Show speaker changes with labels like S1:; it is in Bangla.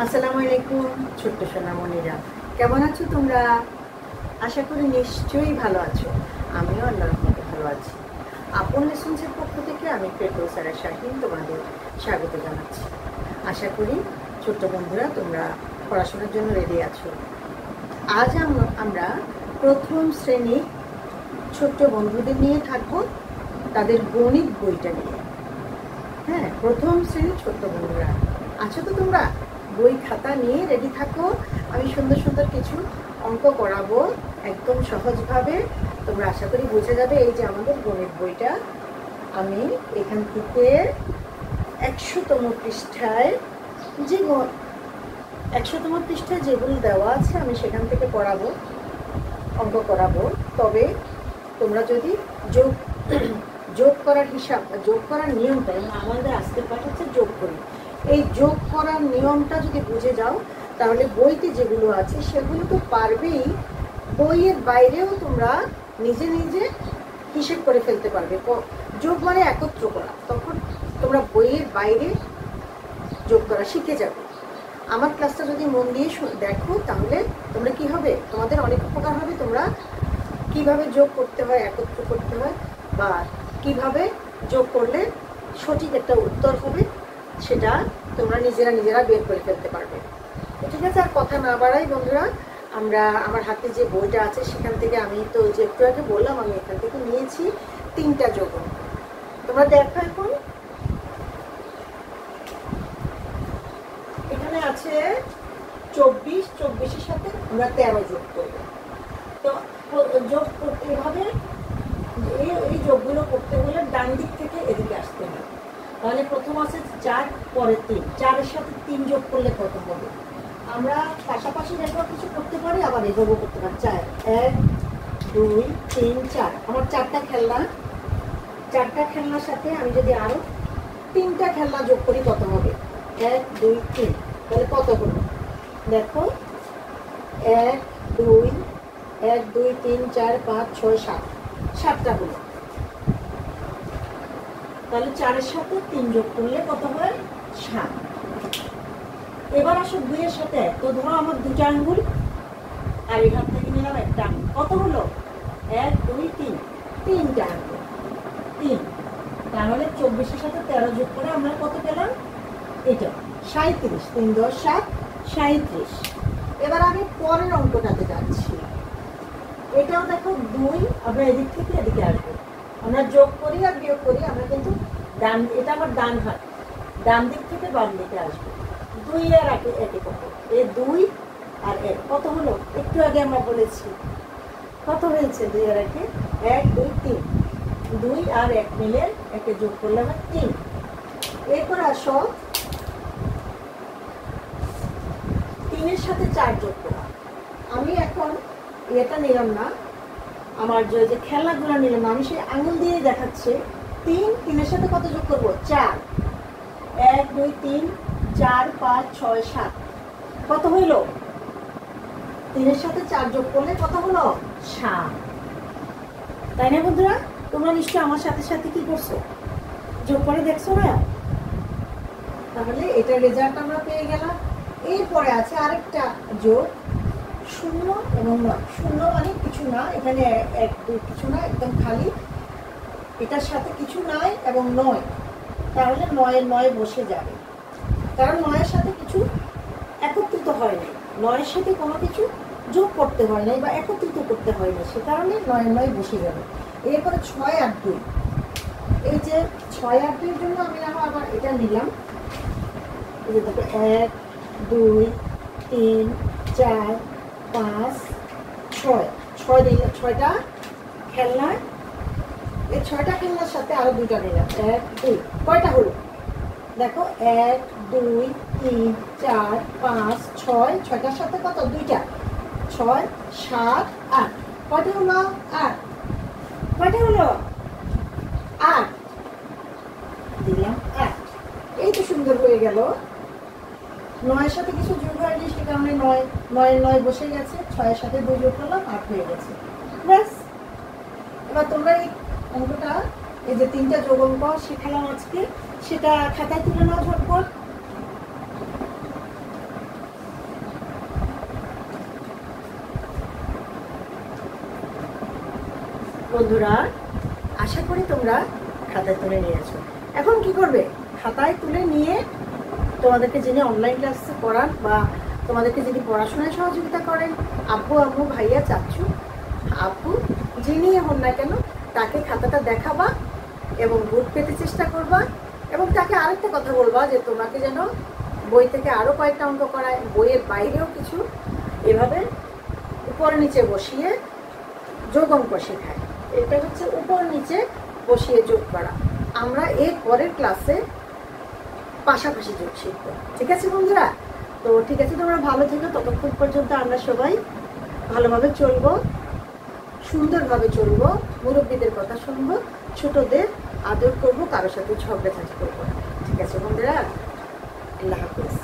S1: আসসালামু আলাইকুম ছোট্ট সোনামণিরা, কেমন আছো তোমরা? আশা করি নিশ্চয়ই ভালো আছো। আমিও আল্লাহর রহমতে ভালো আছি। আপন লেসন্সের পক্ষ থেকে আমি ফেরদৌসা শাহিন তোমাদের স্বাগত জানাচ্ছি। আশা করি ছোট্ট বন্ধুরা তোমরা পড়াশোনার জন্য রেডি আছো। আজ আমরা প্রথম শ্রেণীর ছোট্ট বন্ধুদের নিয়ে থাকবো, তাদের গণিত বইটা নিয়ে। হ্যাঁ, প্রথম শ্রেণীর ছোট্ট বন্ধুরা আছো তো তোমরা? বই খাতা নিয়ে রেডি থাকো। আমি সুন্দর সুন্দর কিছু অঙ্ক করাবো একদম সহজভাবে। তোমরা আশা করি বুঝে যাবে। এই যে আমাদের গণিত বইটা, আমি এখান থেকে 100তম পৃষ্ঠায় যে 100তম পৃষ্ঠায় যেগুলো দেওয়া আছে আমি সেখান থেকে পড়াবো, অঙ্ক করাবো। তবে তোমরা যদি যোগ করার হিসাব, যোগ করার নিয়মটা, আমাদের আজকের পাঠ হচ্ছে যোগ করি, এই যোগ করার নিয়মটা যদি বুঝে যাও তাহলে বইতে যেগুলো আছে সেগুলো তো পারবেই, বইয়ের বাইরেও তোমরা নিজে নিজে হিসেব করে ফেলতে পারবে। যোগ মানে একত্র করা, তখন তোমরা বইয়ের বাইরে যোগ করা শিখে যাবে। আমার ক্লাসটা যদি মন দিয়ে দেখো তাহলে তোমরা কি হবে, তোমাদের অনেক উপকার হবে। তোমরা কিভাবে যোগ করতে হয়, একত্র করতে হয়, বা কিভাবে যোগ করলে সঠিক একটা উত্তর হবে সেটা তোমরা নিজেরা বের করে ফেলতে পারবে। ঠিক আছে, আর কথা না বাড়াই বন্ধুরা, আমার হাতে যে বইটা আছে সেখান থেকে, আমি তো যে একটু আগে বললাম আমি এখান থেকে নিয়েছি 3টা যোগ। তোমরা দেখো, এখন এখানে আছে 24, 24-এর সাথে আমরা 13 যোগ করবো। তো যোগ করতে এভাবে, এই যোগগুলো করতে হলে ডান দিক থেকে এদিকে আসতে হবে। তাহলে প্রথম আছে 4, পরে 3, 4-এর সাথে 3 যোগ করলে কত হবে? আমরা পাশাপাশি রেখেও কিছু করতে পারি, আবার এভাবেও করতে পারি। 4, 1, 2, 3, 4। আমার 4টা খেলনা, 4টা খেলনার সাথে আমি যদি আরো 3টা খেলনা যোগ করি কত হবে? 1, 2, 3। তাহলে কত হলো দেখো, 1, 2, 3, 4, 5, 6, 7, 7টা হলো। তাহলে 4-এর সাথে 3 যোগ করলে কত হয়? 7। এবার আসো 2-এর সাথে 1। তো ধরো আমার 2টা আঙ্গুল, আর এখান থেকে নিলাম একটা আঙ্গুল। কত হলো? 1, 2, 3, 3টা আঙ্গুল, 3। তাহলে 24-এর সাথে 13 যোগ করে আমরা কত পেলাম? এটা 37। 3, 10, 7, 37। এবার আমি পরের অঙ্কটাতে যাচ্ছি। এটাও দেখো 2, আমরা এদিক থেকে এদিকে আসবো। আমরা যোগ করি আর বিয়োগ করি, আমরা কিন্তু এটা আমার ডান হাত, ডান দিক থেকে বাম দিকে আসবো। 2 আর 1 কত? এই 2 আর 1 কত হলো? একটু আগে আমরা বলেছি কত হয়েছে। 2 আর 1, 1, 2, 3। 2 আর 1 মিলে একে যোগ করলে আমার 3। এরপর আসো 3-এর সাথে 4 যোগ করা। আমি এখন এটা নিলাম না, আমার যে খেলনাগুলো নিলাম না, আমি সেই আঙুল দিয়ে দেখাচ্ছে। 3-এর সাথে কত যোগ করবো? 4। 1, 2, 3, 4, 5, 6, 7। কত হইল? 3-এর সাথে 4 যোগ করলে কত হলো? 7। তাই না বন্ধুরা? তোমরা নিশ্চয় আমার সাথে সাথে কি করছো, যোগ করে দেখছো না? তাহলে এটা রেজাল্ট আমরা পেয়ে গেলাম। এরপরে আছে আরেকটা যোগ, 0 এবং 9। 0 মানে কিছু না, এখানে 1, 2 কিছু না, একদম খালি। এটার সাথে কিছু নাই এবং 9, তাহলে 9-এর 9 বসে যাবে, কারণ 9-এর সাথে কিছু একত্রিত হয় নাই, 9-এর সাথে কোনো কিছু যোগ করতে হয় নাই বা একত্রিত করতে হয় না, সে কারণে 9-এর 9 বসে যাবে। এরপরে 6 আর 2। এই যে 6 আর 2-এর জন্য আমি আবার এটা নিলাম। এই যে দেখো 1, 2, 3, 4, 5, 6। 6 দিলাম, 6টা খেলনা। এই 6টা খেলনার সাথে আরো 2টা নিলাম। 1, 2, কয়টা হলো দেখো? 1, 2, 3, 4, 5, 6। 6টার সাথে কত? 2টা। 6, 7, 8। কয়টা হলো? 8। কয়টা হলো? 8 দিলাম, 8। এই তো সুন্দর হয়ে গেল। 9-এর সাথে কিছু যোগ হয়নি, সে কারণে 9-এর 9 বসে গেছে। 6-এর সাথে 2 যোগ করলাম, 8 হয়ে গেছে। ব্যাস। এবার তোমরা এই অঙ্কটা, এই যে 3টা যোগ অঙ্ক শিখালাম আজকে, সেটা খাতায় তুলে নাও ঝটপট। বন্ধুরা, আশা করি তোমরা খাতায় তুলে নিয়েছো। এখন কি করবে? খাতায় তুলে নিয়ে তোমাদেরকে যিনি অনলাইন ক্লাসে পড়ান বা তোমাদেরকে যিনি পড়াশোনায় সহযোগিতা করেন, আব্বু আম্মু ভাইয়া চাচু আপু যিনি হন না কেন, তাকে খাতাটা দেখাবা এবং বুট পেতে চেষ্টা করবা। এবং তাকে আরেকটা কথা বলবা যে তোমাকে যেন বই থেকে আরও কয়েকটা অঙ্ক করায়, বইয়ের বাইরেও কিছু এভাবে উপর নিচে বসিয়ে যোগ অঙ্ক শেখায়। এটা হচ্ছে উপর নিচে বসিয়ে যোগ করা। আমরা এর পরের ক্লাসে পাশাপাশি যোগ শিখবো। ঠিক আছে বন্ধুরা? তো ঠিক আছে, তোমরা ভালো থেকো। ততক্ষণ পর্যন্ত আমরা সবাই ভালোভাবে চলবো, সুন্দরভাবে চলবো, মুরব্বীদের কথা শুনবো, ছোটদের আদর করবো, কারোর সাথে ঝগড়াঝাঁটি করবো। ঠিক আছে বন্ধুরা? আল্লাহ হাফিজ।